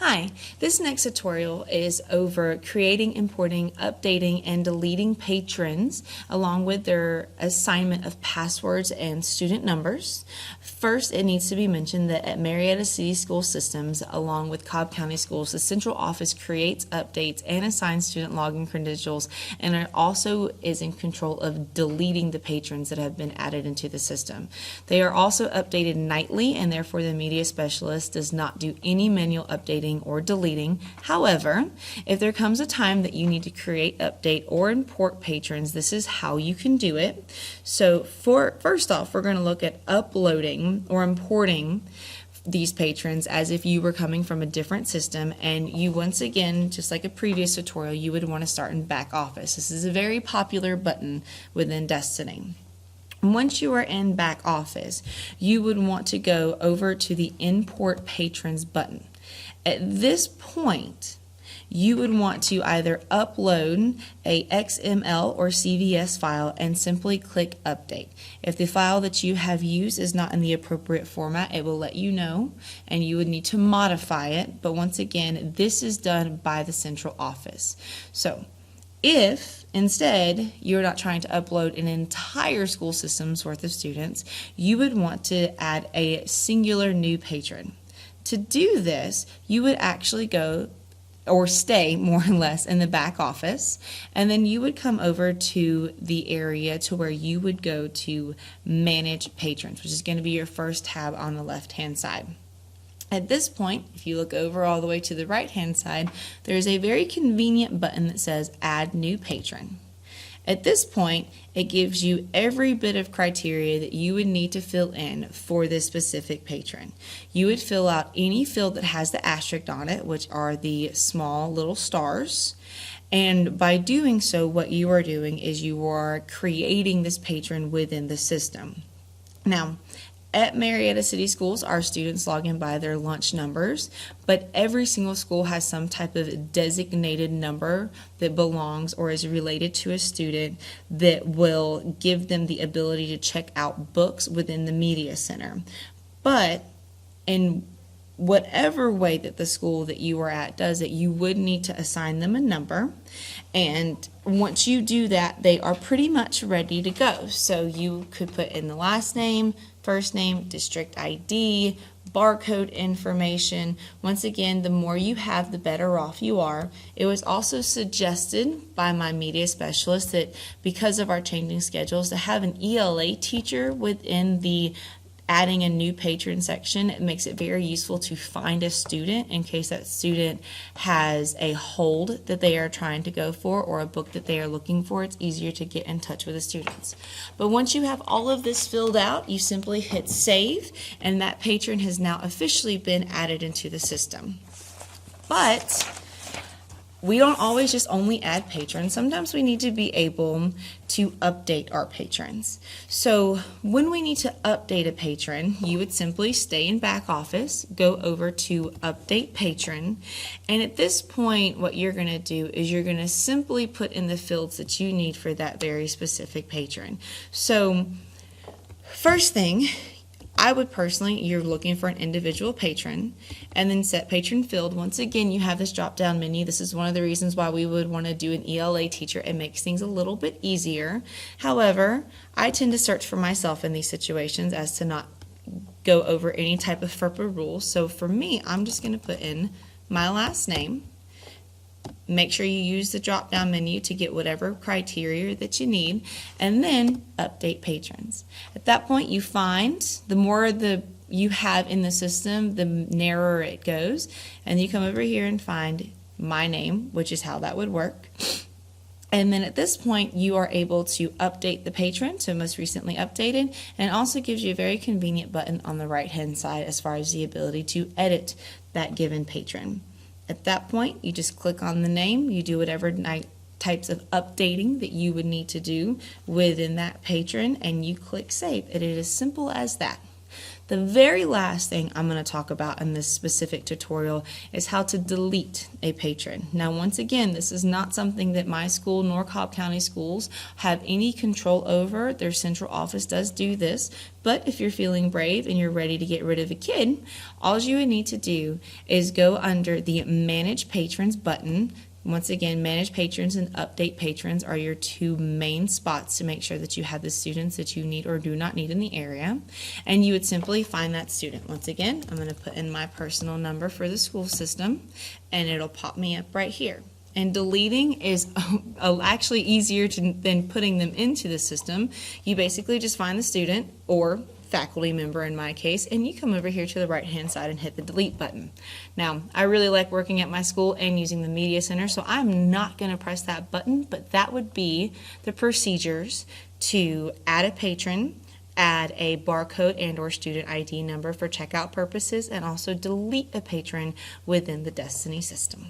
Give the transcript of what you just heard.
Hi, this next tutorial is over creating, importing, updating, and deleting patrons along with their assignment of passwords and student numbers. First, it needs to be mentioned that at Marietta City School Systems, along with Cobb County Schools, the central office creates, updates, and assigns student login credentials, and it also is in control of deleting the patrons that have been added into the system. They are also updated nightly, and therefore the media specialist does not do any manual updating or deleting. However, if there comes a time that you need to create, update, or import patrons, this is how you can do it. So first off, we're going to look at uploading or importing these patrons as if you were coming from a different system, and you once again, just like a previous tutorial, you would want to start in back office. This is a very popular button within Destiny. Once you are in back office, you would want to go over to the import patrons button. At this point, you would want to either upload a XML or CVS file and simply click update. If the file that you have used is not in the appropriate format, it will let you know and you would need to modify it. But once again, this is done by the central office. So if instead you're not trying to upload an entire school system's worth of students, you would want to add a singular new patron. To do this, you would actually go or stay more or less in the back office, and then you would come over to the area to where you would go to manage patrons, which is going to be your first tab on the left hand side. At this point, if you look over all the way to the right hand side, there is a very convenient button that says add new patron. At this point, it gives you every bit of criteria that you would need to fill in for this specific patron. You would fill out any field that has the asterisk on it, which are the small little stars. And by doing so, what you are doing is you are creating this patron within the system. Now, at Marietta City Schools, our students log in by their lunch numbers, but every single school has some type of designated number that belongs or is related to a student that will give them the ability to check out books within the media center. But in whatever way that the school that you are at does it, you would need to assign them a number, and once you do that, they are pretty much ready to go. So you could put in the last name, first name, district ID, barcode information. Once again, the more you have, the better off you are. It was also suggested by my media specialist that because of our changing schedules, to have an ELA teacher within the adding a new patron section. It makes it very useful to find a student in case that student has a hold that they are trying to go for or a book that they are looking for. It's easier to get in touch with the students. But once you have all of this filled out, you simply hit save, and that patron has now officially been added into the system. But we don't always just only add patrons. Sometimes we need to be able to update our patrons. So when we need to update a patron, you would simply stay in back office, go over to update patron, and at this point what you're going to do is you're going to simply put in the fields that you need for that very specific patron. So first thing, I would personally, you're looking for an individual patron, and then set patron field. Once again, you have this drop down menu. This is one of the reasons why we would want to do an ELA teacher. It makes things a little bit easier. However, I tend to search for myself in these situations as to not go over any type of FERPA rules. So for me, I'm just going to put in my last name. Make sure you use the drop down menu to get whatever criteria that you need, and then update patrons. At that point, you find the more you have in the system, the narrower it goes, and you come over here and find my name, which is how that would work. And then at this point, you are able to update the patron to most recently updated, and it also gives you a very convenient button on the right hand side as far as the ability to edit that given patron. At that point, you just click on the name, you do whatever types of updating that you would need to do within that patron, and you click save. It is as simple as that. The very last thing I'm going to talk about in this specific tutorial is how to delete a patron. Now, once again, this is not something that my school nor Cobb County schools have any control over. Their central office does do this, but if you're feeling brave and you're ready to get rid of a kid, all you would need to do is go under the Manage Patrons button. Once again, Manage Patrons and Update Patrons are your two main spots to make sure that you have the students that you need or do not need in the area. And you would simply find that student. Once again, I'm going to put in my personal number for the school system, and it'll pop me up right here. And deleting is actually easier than putting them into the system. You basically just find the student or faculty member in my case, and you come over here to the right hand side and hit the delete button. Now, I really like working at my school and using the media center, so I'm not going to press that button, but that would be the procedures to add a patron, add a barcode and or student ID number for checkout purposes, and also delete a patron within the Destiny system.